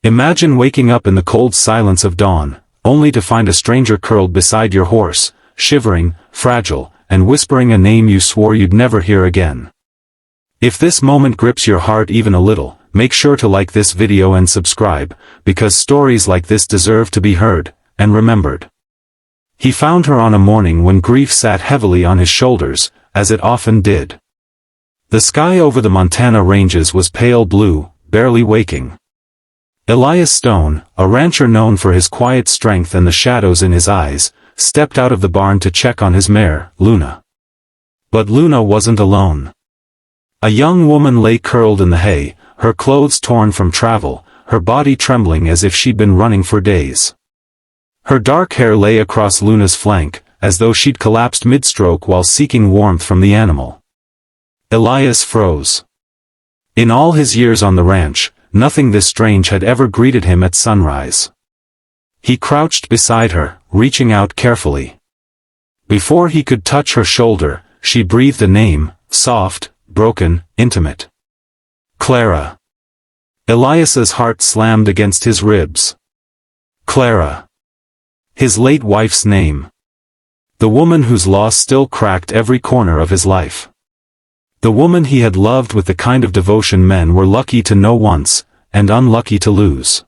Imagine waking up in the cold silence of dawn, only to find a stranger curled beside your horse, shivering, fragile, and whispering a name you swore you'd never hear again. If this moment grips your heart even a little, make sure to like this video and subscribe, because stories like this deserve to be heard and remembered. He found her on a morning when grief sat heavily on his shoulders, as it often did. The sky over the Montana ranges was pale blue, barely waking. Elias Stone, a rancher known for his quiet strength and the shadows in his eyes, stepped out of the barn to check on his mare, Luna. But Luna wasn't alone. A young woman lay curled in the hay, her clothes torn from travel, her body trembling as if she'd been running for days. Her dark hair lay across Luna's flank, as though she'd collapsed mid-stroke while seeking warmth from the animal. Elias froze. In all his years on the ranch, nothing this strange had ever greeted him at sunrise. He crouched beside her, reaching out carefully. Before he could touch her shoulder, she breathed a name, soft, broken, intimate. Clara. Elias's heart slammed against his ribs. Clara. His late wife's name. The woman whose loss still cracked every corner of his life. The woman he had loved with the kind of devotion men were lucky to know once, and unlucky to lose.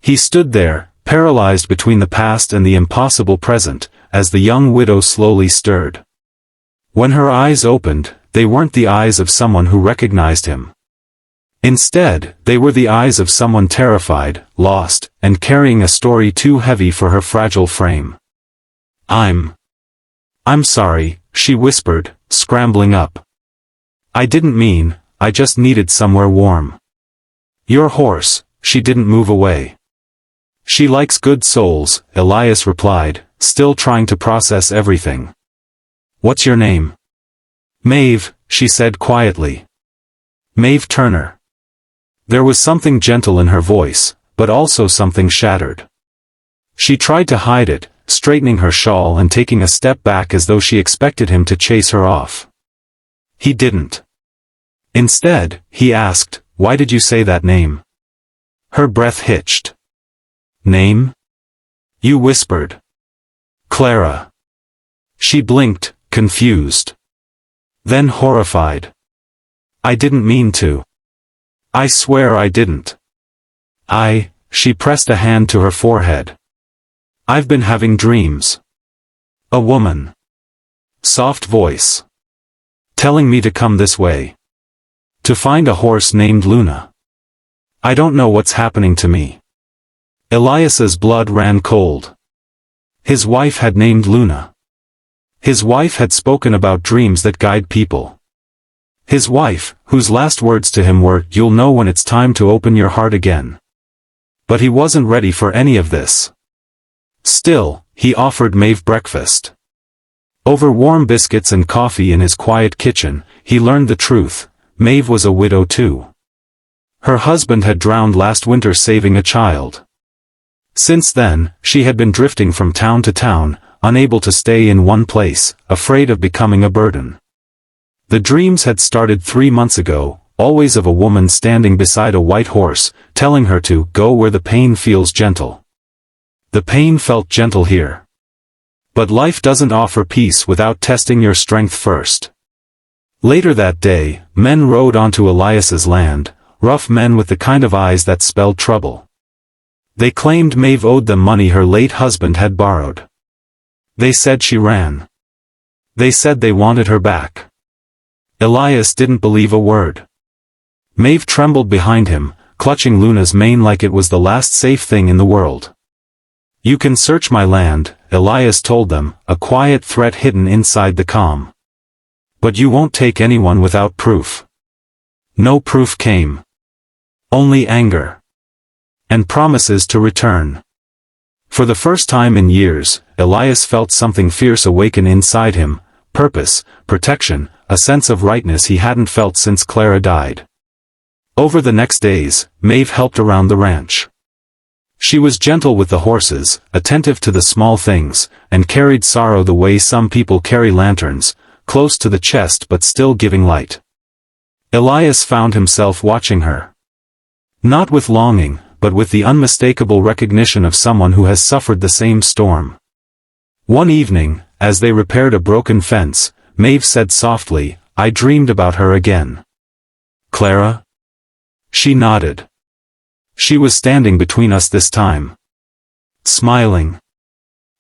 He stood there, paralyzed between the past and the impossible present, as the young widow slowly stirred. When her eyes opened, they weren't the eyes of someone who recognized him. Instead, they were the eyes of someone terrified, lost, and carrying a story too heavy for her fragile frame. I'm sorry, she whispered, scrambling up. I didn't mean, I just needed somewhere warm. Your horse, she didn't move away. She likes good souls, Elias replied, still trying to process everything. What's your name? Maeve, she said quietly. Maeve Turner. There was something gentle in her voice, but also something shattered. She tried to hide it, straightening her shawl and taking a step back as though she expected him to chase her off. He didn't. Instead, he asked, why did you say that name? Her breath hitched. Name? You whispered. Clara. She blinked, confused. Then horrified. I didn't mean to. I swear I didn't. She pressed a hand to her forehead. I've been having dreams. A woman. Soft voice. Telling me to come this way. To find a horse named Luna. I don't know what's happening to me. Elias's blood ran cold. His wife had named Luna. His wife had spoken about dreams that guide people. His wife, whose last words to him were, "You'll know when it's time to open your heart again." But he wasn't ready for any of this. Still, he offered Maeve breakfast. Over warm biscuits and coffee in his quiet kitchen, he learned the truth. Maeve was a widow too. Her husband had drowned last winter saving a child. Since then, she had been drifting from town to town, unable to stay in one place, afraid of becoming a burden. The dreams had started 3 months ago, always of a woman standing beside a white horse, telling her to go where the pain feels gentle. The pain felt gentle here. But life doesn't offer peace without testing your strength first. Later that day, men rode onto Elias's land, rough men with the kind of eyes that spelled trouble. They claimed Maeve owed them money her late husband had borrowed. They said she ran. They said they wanted her back. Elias didn't believe a word. Maeve trembled behind him, clutching Luna's mane like it was the last safe thing in the world. You can search my land, Elias told them, a quiet threat hidden inside the calm. But you won't take anyone without proof. No proof came. Only anger. And promises to return. For the first time in years, Elias felt something fierce awaken inside him, purpose, protection, a sense of rightness he hadn't felt since Clara died. Over the next days, Maeve helped around the ranch. She was gentle with the horses, attentive to the small things, and carried sorrow the way some people carry lanterns, close to the chest but still giving light. Elias found himself watching her. Not with longing, but with the unmistakable recognition of someone who has suffered the same storm. One evening, as they repaired a broken fence, Maeve said softly, "I dreamed about her again." "Clara?" She nodded. "She was standing between us this time. Smiling.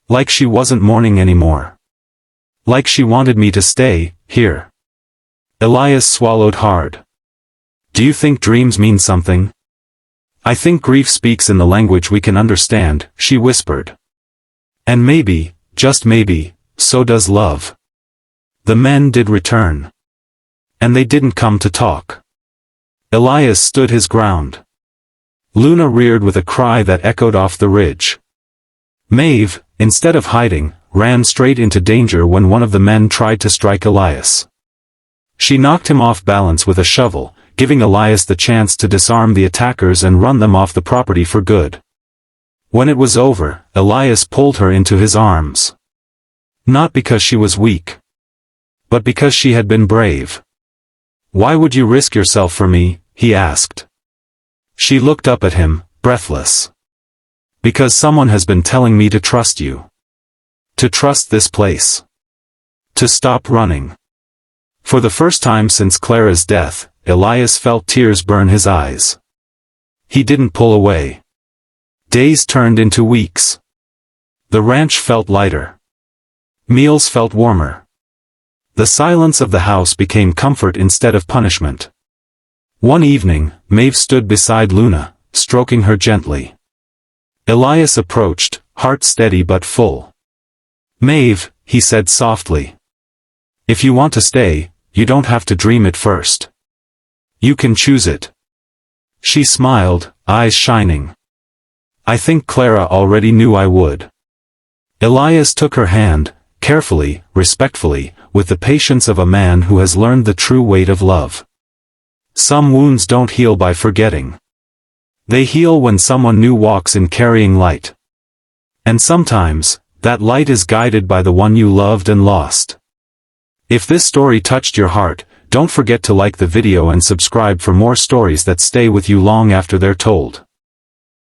Like she wasn't mourning anymore. Like she wanted me to stay here." Elias swallowed hard. "Do you think dreams mean something?" "I think grief speaks in the language we can understand," she whispered. "And maybe, just maybe, so does love." The men did return. And they didn't come to talk. Elias stood his ground. Luna reared with a cry that echoed off the ridge. Maeve, instead of hiding, ran straight into danger when one of the men tried to strike Elias. She knocked him off balance with a shovel, giving Elias the chance to disarm the attackers and run them off the property for good. When it was over, Elias pulled her into his arms. Not because she was weak, but because she had been brave. "Why would you risk yourself for me?" he asked. She looked up at him, breathless. "Because someone has been telling me to trust you. To trust this place. To stop running." For the first time since Clara's death, Elias felt tears burn his eyes. He didn't pull away. Days turned into weeks. The ranch felt lighter. Meals felt warmer. The silence of the house became comfort instead of punishment. One evening, Maeve stood beside Luna, stroking her gently. Elias approached, heart steady but full. "Maeve," he said softly. "If you want to stay, you don't have to dream it first. You can choose it." She smiled, eyes shining. "I think Clara already knew I would." Elias took her hand, carefully, respectfully, with the patience of a man who has learned the true weight of love. Some wounds don't heal by forgetting. They heal when someone new walks in carrying light. And sometimes, that light is guided by the one you loved and lost. If this story touched your heart, don't forget to like the video and subscribe for more stories that stay with you long after they're told.